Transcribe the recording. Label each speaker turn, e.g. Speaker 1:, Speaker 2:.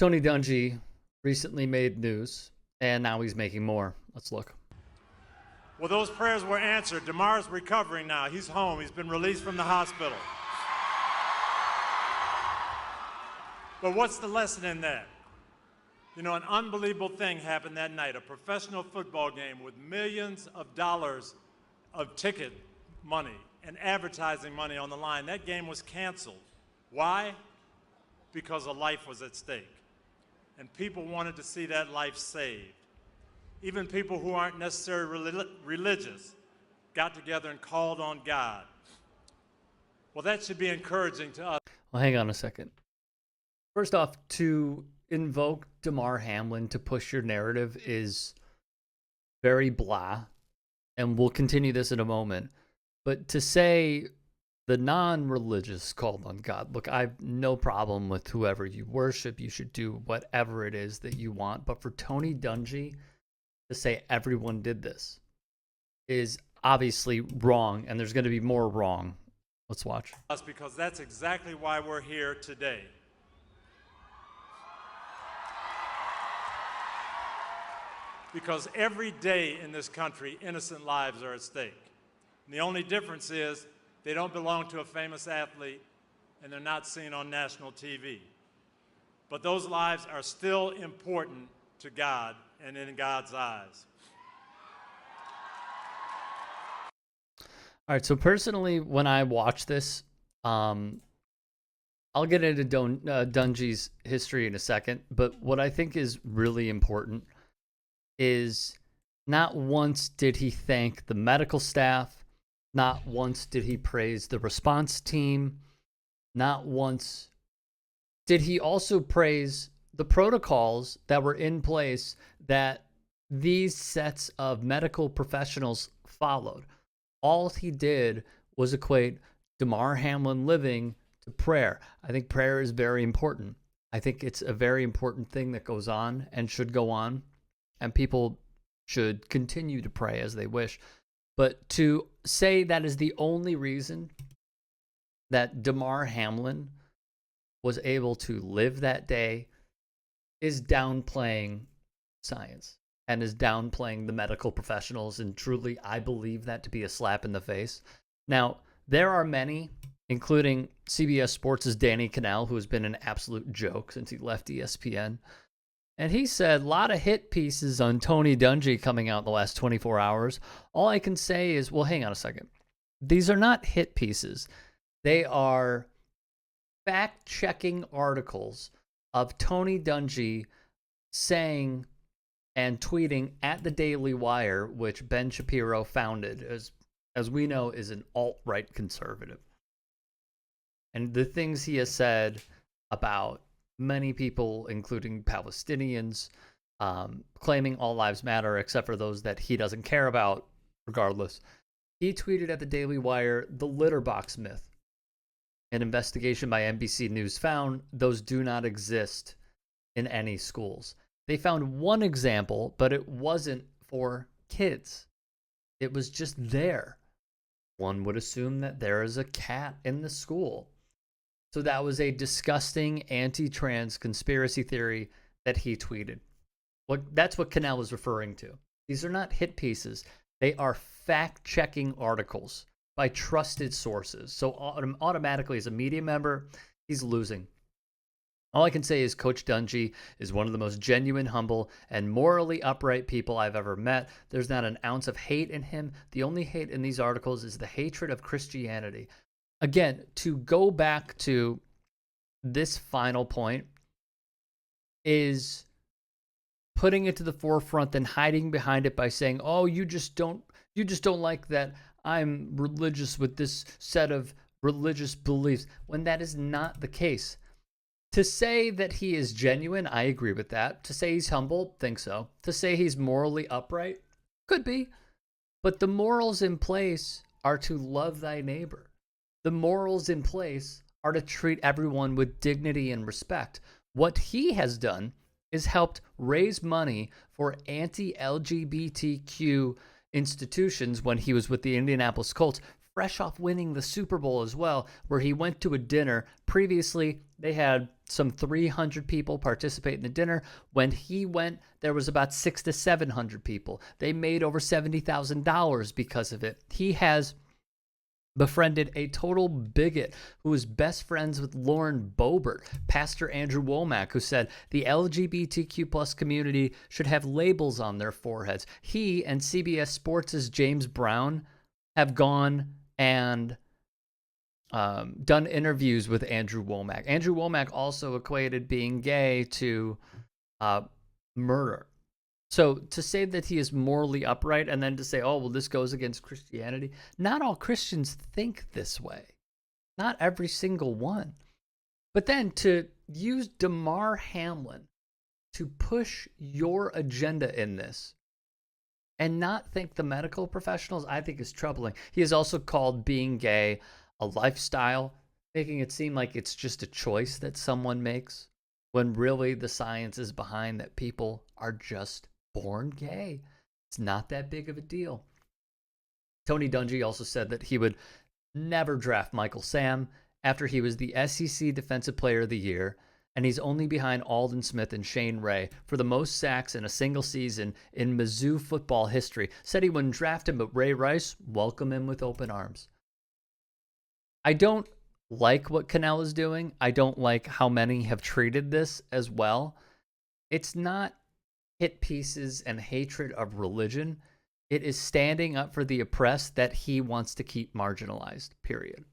Speaker 1: Tony Dungy recently made news, and now he's making more. Let's look.
Speaker 2: Well, those prayers were answered. Damar's recovering now. He's home. He's been released from the hospital. But what's the lesson in that? You know, an unbelievable thing happened that night. A professional football game with millions of dollars of ticket money and advertising money on the line. That game was canceled. Why? Because a life was at stake. And people wanted to see that life saved. Even people who aren't necessarily religious got together and called on God. Well, that should be encouraging to us.
Speaker 1: Well, hang on a second. First off, to invoke Damar Hamlin to push your narrative is very blah, and we'll continue this in a moment. But to say the non-religious called on God, look, I have no problem with whoever you worship. You should do whatever it is that you want. But for Tony Dungy to say everyone did this is obviously wrong, and there's going to be more wrong. Let's watch.
Speaker 2: Because that's exactly why we're here today. Because every day in this country, innocent lives are at stake. And the only difference is they don't belong to a famous athlete and they're not seen on national TV. But those lives are still important to God and in God's eyes.
Speaker 1: All right, so personally, when I watch this, I'll get into Dungy's history in a second, but what I think is really important is not once did he thank the medical staff, not once did he praise the response team, not once did he also praise the protocols that were in place that these sets of medical professionals followed. All he did was equate Damar Hamlin living to prayer. I think prayer is very important. I think it's a very important thing that goes on and should go on, and people should continue to pray as they wish. But to say that is the only reason that Damar Hamlin was able to live that day is downplaying science and is downplaying the medical professionals. And truly, I believe that to be a slap in the face. Now, there are many, including CBS Sports' Danny Kanell, who has been an absolute joke since he left ESPN. And he said a lot of hit pieces on Tony Dungy coming out in the last 24 hours. All I can say is, well, hang on a second. These are not hit pieces. They are fact-checking articles of Tony Dungy saying and tweeting at the Daily Wire, which Ben Shapiro founded, as we know, is an alt-right conservative. And the things he has said about many people, including Palestinians, claiming all lives matter, except for those that he doesn't care about, regardless. He tweeted at the Daily Wire, the litter box myth. An investigation by NBC News found those do not exist in any schools. They found one example, but it wasn't for kids. It was just there. One would assume that there is a cat in the school. So that was a disgusting anti-trans conspiracy theory that he tweeted. That's what Kanell was referring to. These are not hit pieces. They are fact-checking articles by trusted sources. So automatically, as a media member, he's losing. All I can say is Coach Dungy is one of the most genuine, humble, and morally upright people I've ever met. There's not an ounce of hate in him. The only hate in these articles is the hatred of Christianity. Again, to go back to this final point is putting it to the forefront and hiding behind it by saying, "Oh, you just don't like that I'm religious with this set of religious beliefs," when that is not the case. To say that he is genuine, I agree with that. To say he's humble, think so. To say he's morally upright, could be. But the morals in place are to love thy neighbor. The morals in place are to treat everyone with dignity and respect. What he has done is helped raise money for anti-LGBTQ institutions when he was with the Indianapolis Colts, fresh off winning the Super Bowl as well, where he went to a dinner. Previously, they had some 300 people participate in the dinner. When he went, there was about 600 to 700 people. They made over $70,000 because of it. He has befriended a total bigot who is best friends with Lauren Boebert, Pastor Andrew Womack, who said the LGBTQ plus community should have labels on their foreheads. He and CBS Sports' James Brown have gone and done interviews with Andrew Womack. Andrew Womack also equated being gay to murder. So to say that he is morally upright and then to say, oh, well, this goes against Christianity, not all Christians think this way. Not every single one. But then to use Damar Hamlin to push your agenda in this and not think the medical professionals, I think is troubling. He has also called being gay a lifestyle, making it seem like it's just a choice that someone makes, when really the science is behind that people are just born gay. It's not that big of a deal. Tony Dungy also said that he would never draft Michael Sam after he was the SEC Defensive Player of the Year, and he's only behind Aldon Smith and Shane Ray for the most sacks in a single season in Mizzou football history. Said he wouldn't draft him, but Ray Rice welcomed him with open arms. I don't like what Cannell is doing. I don't like how many have treated this as well. It's not hit pieces and hatred of religion. It is standing up for the oppressed that he wants to keep marginalized, period.